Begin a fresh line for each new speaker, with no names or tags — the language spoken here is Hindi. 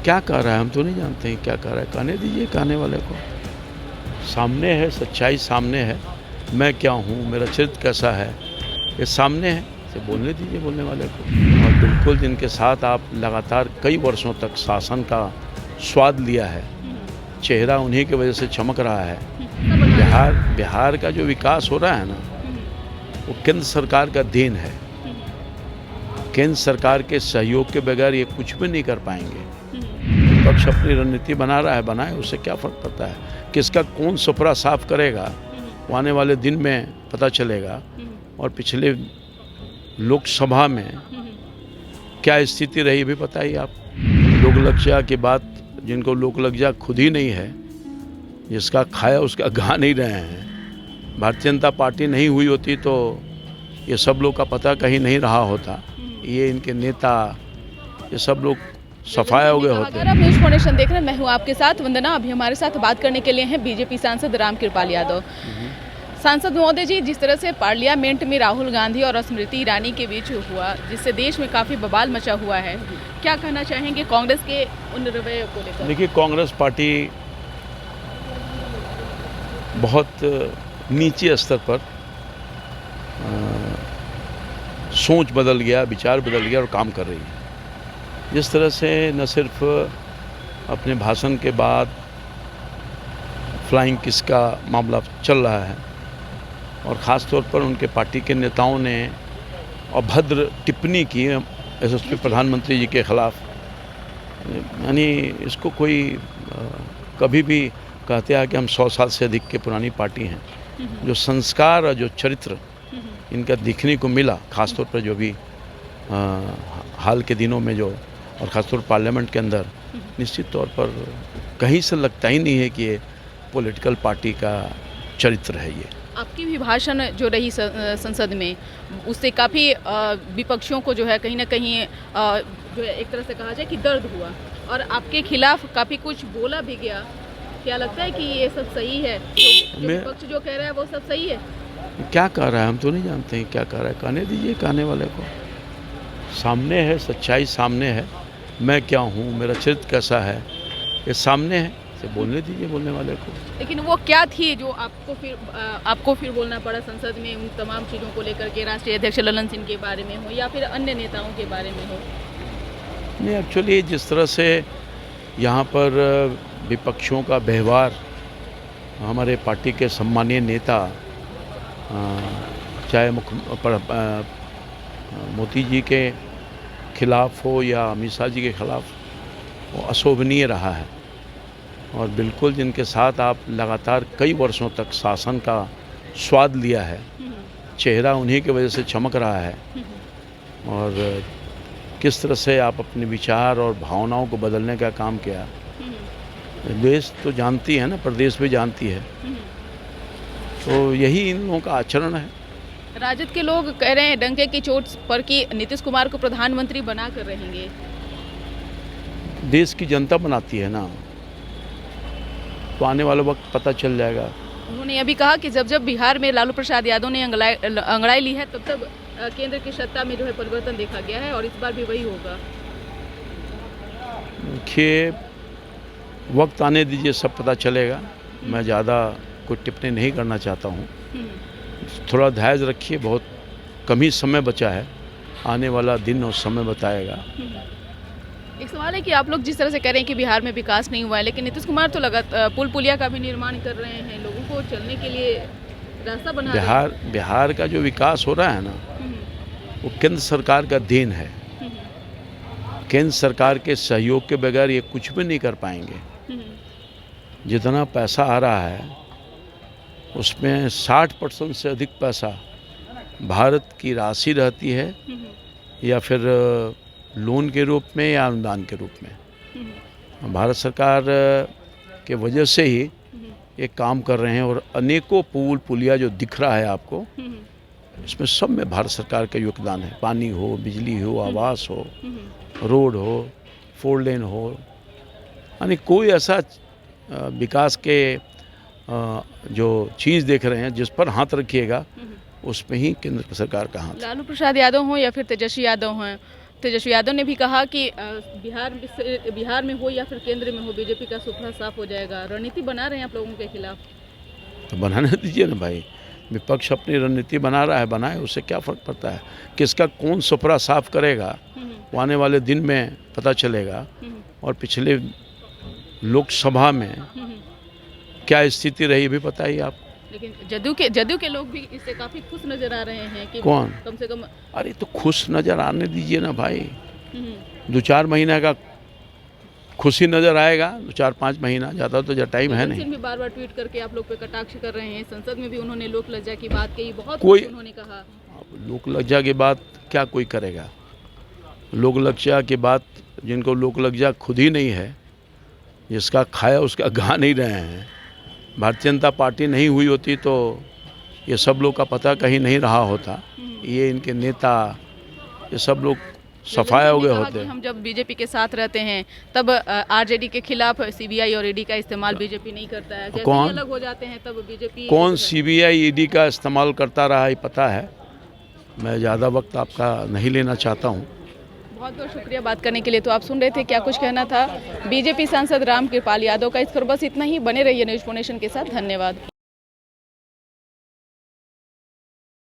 क्या कह रहा है हम तो नहीं जानते हैं क्या कह रहा है। कहने दीजिए कहने वाले को। सामने है, सच्चाई सामने है। मैं क्या हूँ, मेरा चरित्र कैसा है, ये सामने है। इसे बोलने दीजिए बोलने वाले को। और बिल्कुल जिनके साथ आप लगातार कई वर्षों तक शासन का स्वाद लिया है, चेहरा उन्हीं की वजह से चमक रहा है। बिहार का जो विकास हो रहा है ना, वो केंद्र सरकार का देन है। केंद्र सरकार के सहयोग के बगैर ये कुछ भी नहीं कर पाएंगे। विपक्ष अपनी रणनीति बना रहा है, बनाए, उससे क्या फर्क पड़ता है। किसका कौन सुपरा साफ करेगा वो आने वाले दिन में पता चलेगा। और पिछले लोकसभा में क्या स्थिति रही भी बताइए आप। लोकलज्जा की बात, जिनको लोकलज्जा खुद ही नहीं है, जिसका खाया उसका गा नहीं रहे हैं। भारतीय जनता पार्टी नहीं हुई होती तो ये सब लोग का पता कहीं नहीं रहा होता। ये इनके नेता, ये सब लोग सफाया हो गए होते।
अगर आप न्यूज़ फाउंडेशन देख रहे हैं, मैं हूँ आपके साथ वंदना। अभी हमारे साथ बात करने के लिए हैं बीजेपी सांसद रामकृपाल यादव। सांसद महोदय जी, जिस तरह से पार्लियामेंट में राहुल गांधी और स्मृति ईरानी के बीच हुआ, जिससे देश में काफ़ी बवाल मचा हुआ है, क्या कहना चाहेंगे कांग्रेस के उन रवैये को लेकर?
देखिए, कांग्रेस पार्टी बहुत नीचे स्तर पर सोच बदल गया, विचार बदल गया और काम कर रही है। जिस तरह से न सिर्फ अपने भाषण के बाद फ्लाइंग किस का मामला चल रहा है, और ख़ास तौर पर उनके पार्टी के नेताओं ने अभद्र टिप्पणी की यशस्वी प्रधानमंत्री जी के ख़िलाफ़। यानी इसको कोई कभी भी कहते हैं कि हम 100 साल से अधिक की पुरानी पार्टी हैं। जो संस्कार और जो चरित्र इनका दिखने को मिला, ख़ासतौर पर जो भी हाल के दिनों में जो, और ख़ासतौर पार्लियामेंट के अंदर, निश्चित तौर पर कहीं से लगता ही नहीं है कि ये पॉलिटिकल पार्टी का चरित्र है। ये
आपकी भी भाषण जो रही संसद में, उससे काफ़ी विपक्षियों को जो है कहीं ना कहीं जो है एक तरह से कहा जाए कि दर्द हुआ, और आपके खिलाफ काफ़ी कुछ बोला भी गया। क्या लगता है कि ये सब सही है? जो विपक्ष जो कह रहा है वो सब सही है?
क्या कह रहा है हम तो नहीं जानते हैं क्या कह रहा है। कहने दीजिए कहने वाले को। सामने है, सच्चाई सामने है। मैं क्या हूँ, मेरा चरित्र कैसा है, ये सामने है। इसे बोलने दीजिए बोलने वाले को।
लेकिन वो क्या थी जो आपको फिर बोलना पड़ा संसद में, उन तमाम चीज़ों को लेकर के? राष्ट्रीय अध्यक्ष ललन सिंह के बारे में हो या फिर अन्य नेताओं के बारे में हो?
नहीं, एक्चुअली जिस तरह से यहाँ पर विपक्षों का व्यवहार, हमारे पार्टी के सम्मानीय नेता, चाहे मोदी जी के खिलाफ हो या अमित शाह जी के खिलाफ, वो अशोभनीय रहा है। और बिल्कुल जिनके साथ आप लगातार कई वर्षों तक शासन का स्वाद लिया है, चेहरा उन्हीं की वजह से चमक रहा है। और किस तरह से आप अपने विचार और भावनाओं को बदलने का काम किया, देश तो जानती है ना, प्रदेश भी जानती है। तो यही इन लोगों का आचरण है।
राजद के लोग कह रहे हैं डंके की चोट पर कि नीतीश कुमार को प्रधानमंत्री बना कर रहेंगे।
देश की जनता बनाती है ना, तो आने वाला वक्त पता चल जाएगा।
उन्होंने यह भी कहा कि जब जब बिहार में लालू प्रसाद यादव ने अंगड़ाई ली है, तब तब केंद्र की सत्ता में जो है परिवर्तन देखा गया है, और इस बार भी वही होगा।
देखिए, वक्त आने दीजिए, सब पता चलेगा। मैं ज़्यादा कोई टिप्पणी नहीं करना चाहता हूँ। थोड़ा धैर्य रखिए, बहुत कम ही समय बचा है। आने वाला दिन और समय बताएगा।
एक सवाल है कि आप लोग जिस तरह से कह रहे हैं कि बिहार में विकास नहीं हुआ है, लेकिन नीतीश कुमार तो लगातार पुल पुलिया का भी निर्माण कर रहे हैं, लोगों को चलने के लिए रास्ता बना रहे हैं।
बिहार का जो विकास हो रहा है ना, वो केंद्र सरकार का देन है। केंद्र सरकार के सहयोग के बगैर ये कुछ भी नहीं कर पाएंगे। जितना पैसा आ रहा है उसमें 60% से अधिक पैसा भारत की राशि रहती है, या फिर लोन के रूप में या अनुदान के रूप में। भारत सरकार के वजह से ही ये काम कर रहे हैं। और अनेकों पुल पुलिया जो दिख रहा है आपको, इसमें सब में भारत सरकार का योगदान है। पानी हो, बिजली हो, आवास हो, रोड हो, 4 लेन हो, यानी कोई ऐसा विकास के जो चीज़ देख रहे हैं जिस पर हाथ रखिएगा, उसमें ही केंद्र सरकार का हाथ।
लालू प्रसाद यादव हों या फिर तेजस्वी यादव हों, तेजस्वी यादव ने भी कहा कि बिहार में हो या फिर केंद्र में हो, बीजेपी का सुपड़ा साफ हो जाएगा। रणनीति बना रहे हैं आप लोगों के खिलाफ?
तो बनाने दीजिए ना भाई, विपक्ष अपनी रणनीति बना रहा है, बनाए, उससे क्या फ़र्क पड़ता है। किसका कौन सुपड़ा साफ करेगा वो आने वाले दिन में पता चलेगा। और पिछले लोकसभा में क्या स्थिति रही भी पता ही आप।
लेकिन जदयू के लोग भी इससे काफ़ी खुश नज़र आ रहे हैं कि
कौन?
कम से कम।
अरे तो खुश नज़र आने दीजिए ना भाई, 2-4 महीने का खुशी नज़र आएगा, 4-5 महीना, ज़्यादा तो टाइम है नहीं।
भी बार बार ट्वीट करके आप लोग पे कटाक्ष कर रहे हैं। संसद में भी उन्होंने लोक लज्जा की बात कही, बहुत
कोई
उन्होंने कहा।
लोक लज्जा की बात क्या कोई करेगा? लोक लज्जा की बात, जिनको लोक लज्जा खुद ही नहीं है, जिसका खाया उसका गा नहीं रहे हैं। भारतीय जनता पार्टी नहीं हुई होती तो ये सब लोग का पता कहीं नहीं रहा होता। ये इनके नेता, ये सब लोग सफाया हो गए होते।
हम जब बीजेपी के साथ रहते हैं तब आरजेडी के खिलाफ सीबीआई और ईडी का इस्तेमाल बीजेपी नहीं करता है। जैसे
कौन?
ही अलग हो जाते हैं तब बीजेपी।
कौन सीबीआई ईडी का इस्तेमाल करता रहा ये पता है। मैं ज़्यादा वक्त आपका नहीं लेना चाहता हूँ।
बहुत बहुत शुक्रिया बात करने के लिए। तो आप सुन रहे थे क्या कुछ कहना था बीजेपी सांसद रामकृपाल यादव का। इस पर बस इतना ही। बने रहिए न्यूज़ नेशन के साथ। धन्यवाद।